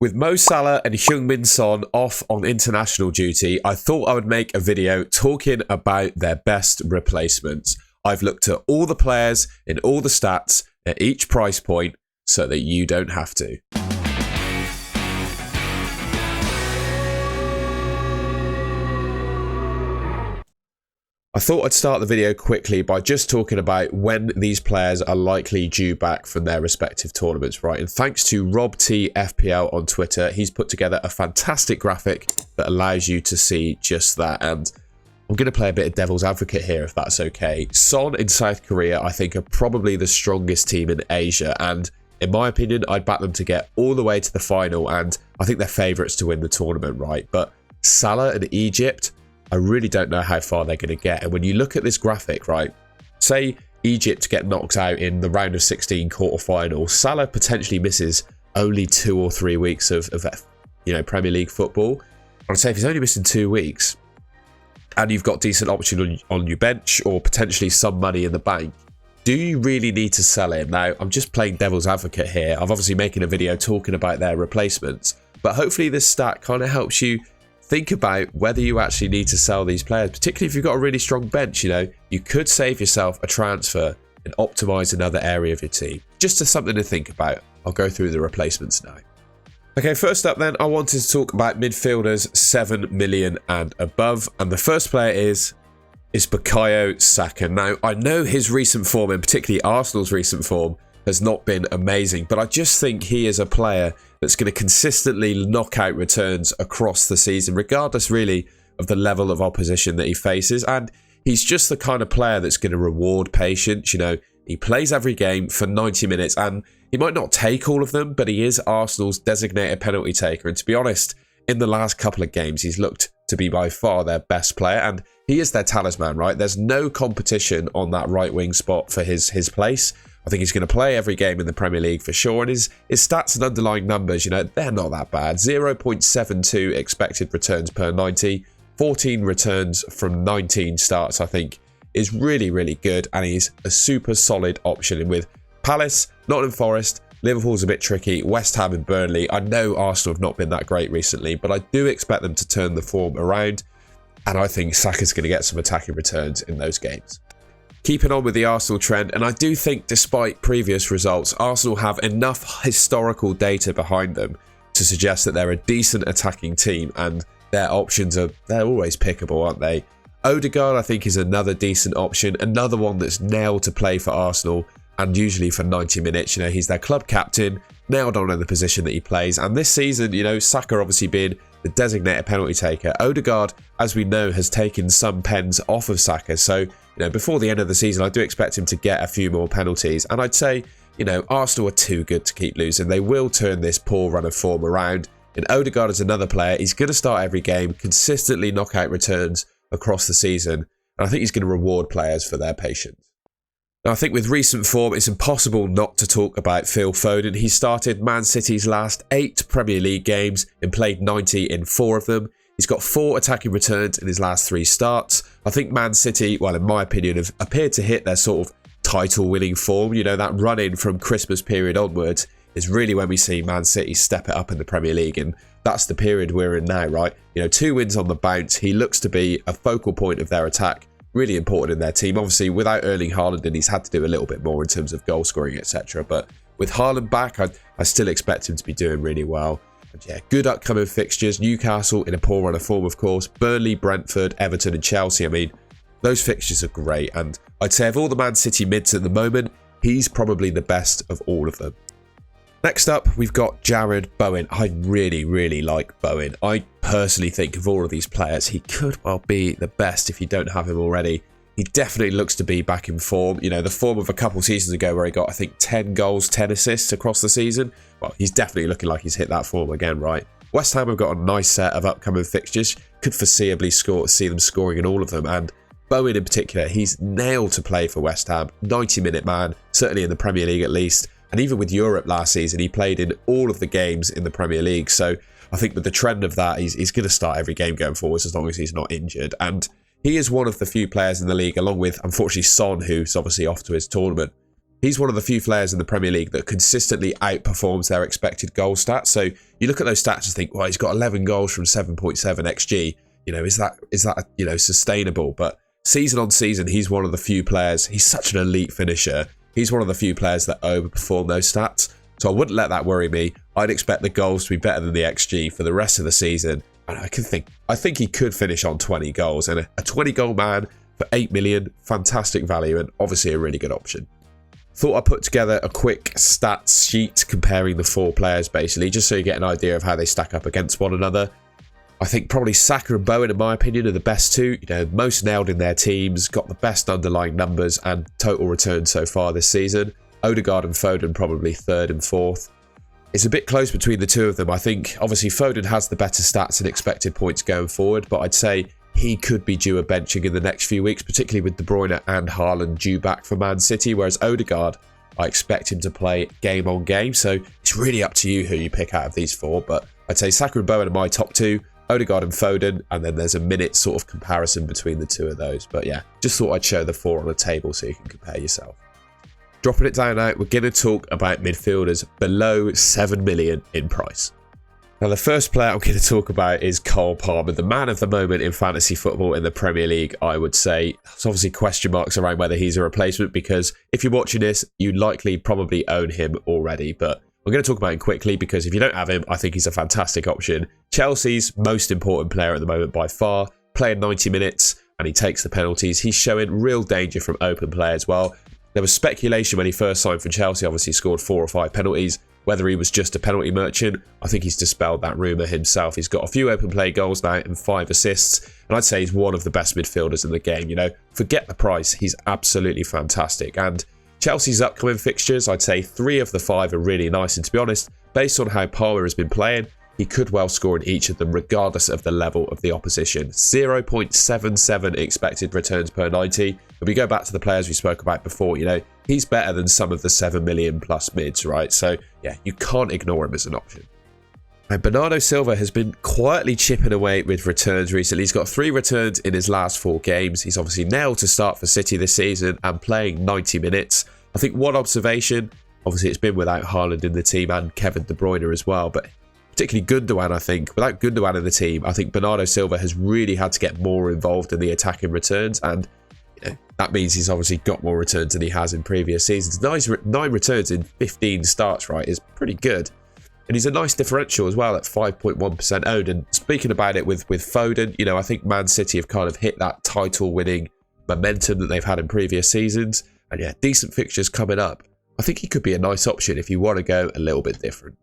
With Mo Salah and Heung-min Son off on international duty, I thought I would make a video talking about their best replacements. I've looked at all the players in all the stats at each price point so that you don't have to. I thought I'd start the video quickly by just talking about when these players are likely due back from their respective tournaments, right? And thanks to Rob T FPL on Twitter, he's put together a fantastic graphic that allows you to see just that. And I'm going to play a bit of devil's advocate here, if that's okay. Son in South Korea, I think, are probably the strongest team in Asia. And in my opinion, I'd back them to get all the way to the final. And I think they're favourites to win the tournament, right? But Salah and Egypt, I really don't know how far they're going to get. And when you look at this graphic, right, say Egypt get knocked out in the round of 16 quarterfinal, Salah potentially misses only 2 or 3 weeks of Premier League football. I'd say if he's only missing 2 weeks and you've got decent option on your bench or potentially some money in the bank, do you really need to sell him? Now, I'm just playing devil's advocate here. I'm obviously making a video talking about their replacements, but hopefully this stat kind of helps you think about whether you actually need to sell these players, particularly if you've got a really strong bench. You could save yourself a transfer and optimize another area of your team. Just as something to think about. I'll go through the replacements now. Okay, first up then, I wanted to talk about midfielders 7 million and above. And the first player is Bukayo Saka. Now, I know his recent form, and particularly Arsenal's recent form, has not been amazing, but I just think he is a player that's going to consistently knock out returns across the season, regardless really of the level of opposition that he faces. And he's just the kind of player that's going to reward patience. He plays every game for 90 minutes and he might not take all of them, but he is Arsenal's designated penalty taker. And to be honest, in the last couple of games, he's looked to be by far their best player, and he is their talisman, right? There's no competition on that right wing spot for his place. I think he's going to play every game in the Premier League for sure. And his stats and underlying numbers, they're not that bad. 0.72 expected returns per 90. 14 returns from 19 starts, I think, is really, really good. And he's a super solid option. And with Palace, Nottingham Forest, Liverpool's a bit tricky, West Ham and Burnley. I know Arsenal have not been that great recently, but I do expect them to turn the form around. And I think Saka's going to get some attacking returns in those games. Keeping on with the Arsenal trend, and I do think despite previous results, Arsenal have enough historical data behind them to suggest that they're a decent attacking team, and their options they're always pickable, aren't they? Odegaard, I think, is another decent option, another one that's nailed to play for Arsenal, and usually for 90 minutes. He's their club captain, nailed on in the position that he plays, and this season, Saka obviously being the designated penalty taker, Odegaard, as we know, has taken some pens off of Saka, so before the end of the season, I do expect him to get a few more penalties. And I'd say, Arsenal are too good to keep losing. They will turn this poor run of form around. And Odegaard is another player. He's going to start every game, consistently knock out returns across the season. And I think he's going to reward players for their patience. Now, I think with recent form, it's impossible not to talk about Phil Foden. He started Man City's last 8 Premier League games and played 90 in 4 of them. He's got 4 attacking returns in his last 3 starts. I think Man City, well, in my opinion, have appeared to hit their sort of title-winning form. That run-in from Christmas period onwards is really when we see Man City step it up in the Premier League. And that's the period we're in now, right? 2 wins on the bounce. He looks to be a focal point of their attack. Really important in their team. Obviously, without Erling Haaland, and he's had to do a little bit more in terms of goal scoring, etc. But with Haaland back, I still expect him to be doing really well. And yeah, good upcoming fixtures. Newcastle in a poor run of form, of course. Burnley, Brentford, Everton and Chelsea. I mean, those fixtures are great. And I'd say of all the Man City mids at the moment, he's probably the best of all of them. Next up, we've got Jared Bowen. I really, really like Bowen. I personally think of all of these players, he could well be the best if you don't have him already. He definitely looks to be back in form. The form of a couple seasons ago where he got, I think, 10 goals, 10 assists across the season. Well, he's definitely looking like he's hit that form again, right? West Ham have got a nice set of upcoming fixtures. Could foreseeably see them scoring in all of them. And Bowen in particular, he's nailed to play for West Ham. 90-minute man, certainly in the Premier League at least. And even with Europe last season, he played in all of the games in the Premier League. So I think with the trend of that, he's going to start every game going forwards as long as he's not injured. And he is one of the few players in the league, along with, unfortunately, Son, who's obviously off to his tournament, he's one of the few players in the Premier League that consistently outperforms their expected goal stats. So you look at those stats and think, well, he's got 11 goals from 7.7 XG. You know, is that you know, sustainable? But season on season, he's one of the few players. He's such an elite finisher. He's one of the few players that overperform those stats. So I wouldn't let that worry me. I'd expect the goals to be better than the XG for the rest of the season. And I think he could finish on 20 goals. And a 20-goal man for 8 million, fantastic value and obviously a really good option. Thought I'd put together a quick stats sheet comparing the 4 players basically, just so you get an idea of how they stack up against one another. I think probably Saka and Bowen, in my opinion, are the best 2. You know, most nailed in their teams, got the best underlying numbers and total returns so far this season. Odegaard and Foden probably 3rd and 4th. It's a bit close between the 2 of them. I think obviously Foden has the better stats and expected points going forward, but I'd say he could be due a benching in the next few weeks, particularly with De Bruyne and Haaland due back for Man City, whereas Odegaard, I expect him to play game on game. So it's really up to you who you pick out of these 4, but I'd say Saka and Bowen are my top 2, Odegaard and Foden, and then there's a minute sort of comparison between the 2 of those. But yeah, just thought I'd show the 4 on a table so you can compare yourself. Dropping it down now, we're going to talk about midfielders below 7 million in price. Now, the first player I'm going to talk about is Cole Palmer, the man of the moment in fantasy football in the Premier League, I would say. There's obviously question marks around whether he's a replacement, because if you're watching this, you likely probably own him already. But I'm going to talk about him quickly because if you don't have him, I think he's a fantastic option. Chelsea's most important player at the moment by far, playing 90 minutes, and he takes the penalties. He's showing real danger from open play as well. There was speculation when he first signed for Chelsea, obviously scored 4 or 5 penalties, whether he was just a penalty merchant. I think he's dispelled that rumour himself. He's got a few open play goals now and 5 assists, and I'd say he's one of the best midfielders in the game. You know, forget the price, he's absolutely fantastic. And Chelsea's upcoming fixtures, I'd say 3 of the 5 are really nice, and to be honest, based on how Palmer has been playing, he could well score in each of them regardless of the level of the opposition. 0.77 expected returns per 90. If we go back to the players we spoke about before, you know, he's better than some of the 7 million plus mids, right? So yeah, you can't ignore him as an option. And Bernardo Silva has been quietly chipping away with returns recently. He's got 3 returns in his last 4 games. He's obviously nailed to start for City this season and playing 90 minutes. I think one observation, obviously it's been without Haaland in the team and Kevin De Bruyne as well, but particularly Gundogan, I think. Without Gundogan in the team, I think Bernardo Silva has really had to get more involved in the attacking returns, and you know, that means he's obviously got more returns than he has in previous seasons. 9 returns in 15 starts, right, is pretty good. And he's a nice differential as well at 5.1% owned. And speaking about it with Foden, you know, I think Man City have kind of hit that title-winning momentum that they've had in previous seasons. And yeah, decent fixtures coming up. I think he could be a nice option if you want to go a little bit different.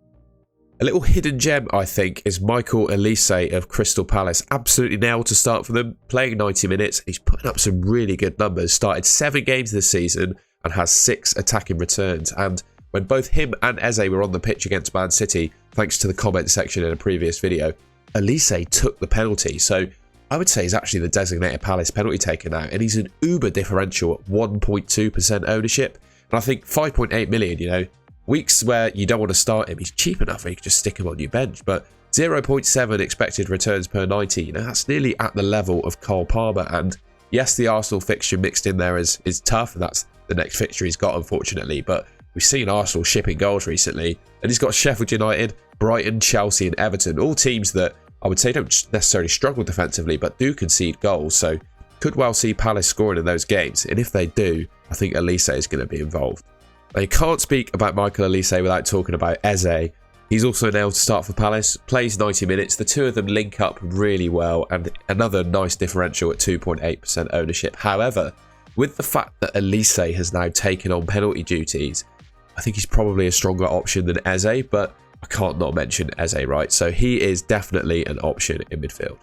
A little hidden gem, I think, is Michael Elise of Crystal Palace. Absolutely nailed to start for them, playing 90 minutes. He's putting up some really good numbers. Started 7 games this season and has 6 attacking returns. And when both him and Eze were on the pitch against Man City, thanks to the comment section in a previous video, Elise took the penalty. So I would say he's actually the designated Palace penalty taker now. And he's an uber differential at 1.2% ownership. And I think 5.8 million, you know, weeks where you don't want to start him, he's cheap enough where you can just stick him on your bench. But 0.7 expected returns per 90, you know, that's nearly at the level of Cole Palmer. And yes, the Arsenal fixture mixed in there is tough, and that's the next fixture he's got, unfortunately. But we've seen Arsenal shipping goals recently, and he's got Sheffield United, Brighton, Chelsea and Everton, all teams that I would say don't necessarily struggle defensively, but do concede goals. So could well see Palace scoring in those games. And if they do, I think Elise is going to be involved. Now, you can't speak about Michael Elise without talking about Eze. He's also nailed to start for Palace, plays 90 minutes. The 2 of them link up really well, and another nice differential at 2.8% ownership. However, with the fact that Elise has now taken on penalty duties, I think he's probably a stronger option than Eze, but I can't not mention Eze, right? So he is definitely an option in midfield.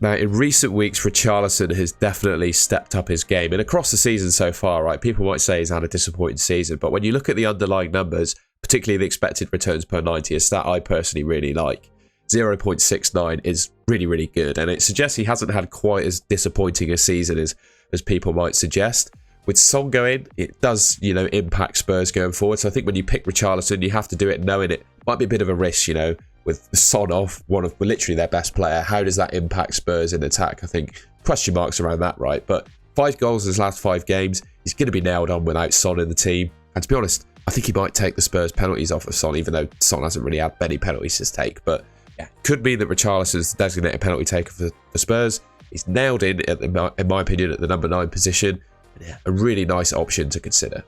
Now, in recent weeks, Richarlison has definitely stepped up his game. And across the season so far, right, people might say he's had a disappointing season. But when you look at the underlying numbers, particularly the expected returns per 90, a stat I personally really like, 0.69 is really, really good. And it suggests he hasn't had quite as disappointing a season as people might suggest. With Son going, it does, you know, impact Spurs going forward. So I think when you pick Richarlison, you have to do it knowing it might be a bit of a risk, you know, with Son off, one of literally their best player. How does that impact Spurs in attack? I think question marks around that, right? But 5 goals in his last 5 games. He's going to be nailed on without Son in the team. And to be honest, I think he might take the Spurs penalties off of Son, even though Son hasn't really had many penalties to take. But yeah, could mean that Richarlison's the designated penalty taker for Spurs. He's nailed in my opinion, at the number 9 position. Yeah, a really nice option to consider.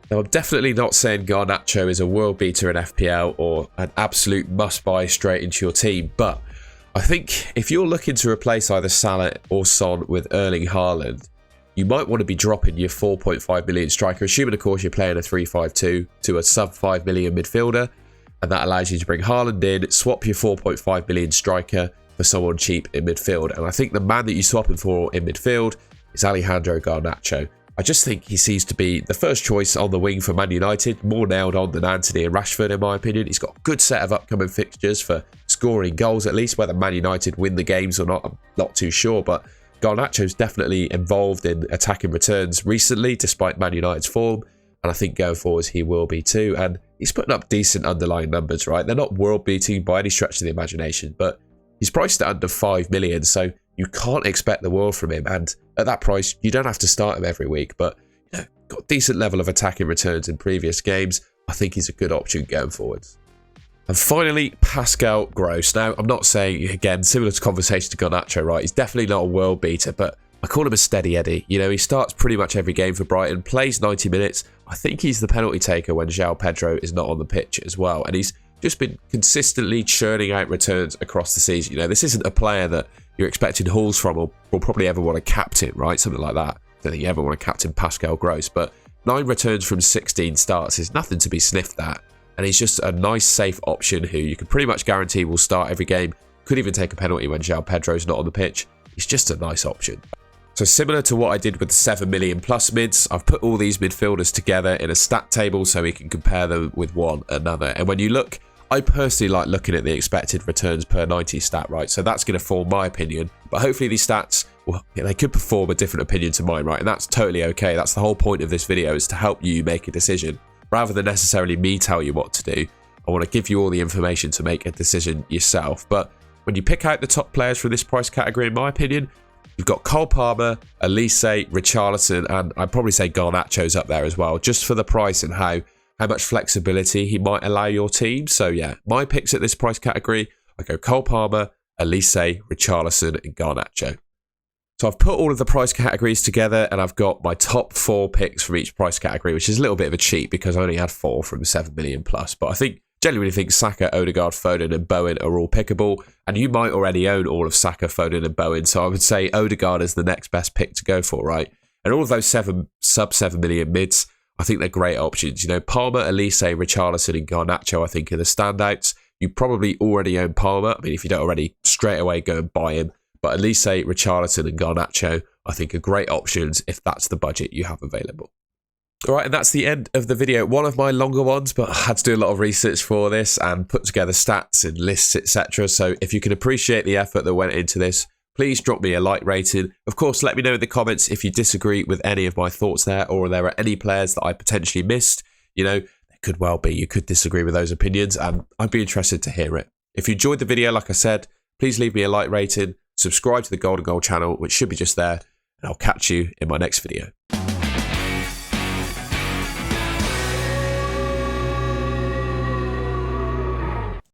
Now, I'm definitely not saying Garnacho is a world beater in FPL or an absolute must-buy straight into your team, but I think if you're looking to replace either Salah or Son with Erling Haaland, you might want to be dropping your 4.5 million striker, assuming, of course, you're playing a 3-5-2 to a sub-5 million midfielder, and that allows you to bring Haaland in, swap your 4.5 million striker for someone cheap in midfield. And I think the man that you swap him for in midfield is Alejandro Garnacho. I just think he seems to be the first choice on the wing for Man United, more nailed on than Antony and Rashford in my opinion. He's got a good set of upcoming fixtures for scoring goals at least. Whether Man United win the games or not, I'm not too sure, but Garnacho's definitely involved in attacking returns recently despite Man United's form, and I think going forwards he will be too. And he's putting up decent underlying numbers, right? They're not world beating by any stretch of the imagination, but he's priced at under 5 million, so you can't expect the world from him, and at that price, you don't have to start him every week, but you know, got a decent level of attacking returns in previous games. I think he's a good option going forwards. And finally, Pascal Gross. Now, I'm not saying, again, similar to conversation to Garnacho, right? He's definitely not a world beater, but I call him a steady Eddie. You know, he starts pretty much every game for Brighton, plays 90 minutes. I think he's the penalty taker when João Pedro is not on the pitch as well, and he's just been consistently churning out returns across the season. You know, this isn't a player that you're expecting hauls from or will probably ever want to captain, right? Something like that. I don't think you ever want to captain Pascal Gross, but 9 returns from 16 starts is nothing to be sniffed at. And he's just a nice, safe option who you can pretty much guarantee will start every game. Could even take a penalty when João Pedro's not on the pitch. He's just a nice option. So similar to what I did with the 7 million plus mids, I've put all these midfielders together in a stat table so we can compare them with one another. And when you look, I personally like looking at the expected returns per 90 stat, right? So that's going to form my opinion. But hopefully these stats, well, they could perform a different opinion to mine, right? And that's totally okay. That's the whole point of this video, is to help you make a decision. Rather than necessarily me tell you what to do, I want to give you all the information to make a decision yourself. But when you pick out the top players from this price category, in my opinion, you've got Cole Palmer, Elise, Richarlison, and I'd probably say Garnacho's up there as well, just for the price and how much flexibility he might allow your team. So yeah, my picks at this price category, I go Cole Palmer, Elise, Richarlison, and Garnacho. So I've put all of the price categories together and I've got my top 4 picks from each price category, which is a little bit of a cheat because I only had 4 from 7 million plus. But I genuinely think Saka, Odegaard, Foden and Bowen are all pickable. And you might already own all of Saka, Foden and Bowen. So I would say Odegaard is the next best pick to go for, right? And all of those sub 7 million mids, I think they're great options. You know, Palmer, Elise, Richarlison and Garnacho, I think, are the standouts. You probably already own Palmer. I mean, if you don't already, straight away go and buy him. But Elise, Richarlison and Garnacho, I think, are great options if that's the budget you have available. All right, and that's the end of the video. One of my longer ones, but I had to do a lot of research for this and put together stats and lists, etc. So if you can appreciate the effort that went into this, please drop me a like rating. Of course, let me know in the comments if you disagree with any of my thoughts there, or there are any players that I potentially missed. You know, it could well be you could disagree with those opinions, and I'd be interested to hear it. If you enjoyed the video, like I said, please leave me a like rating, subscribe to the Golden Goal channel, which should be just there, and I'll catch you in my next video.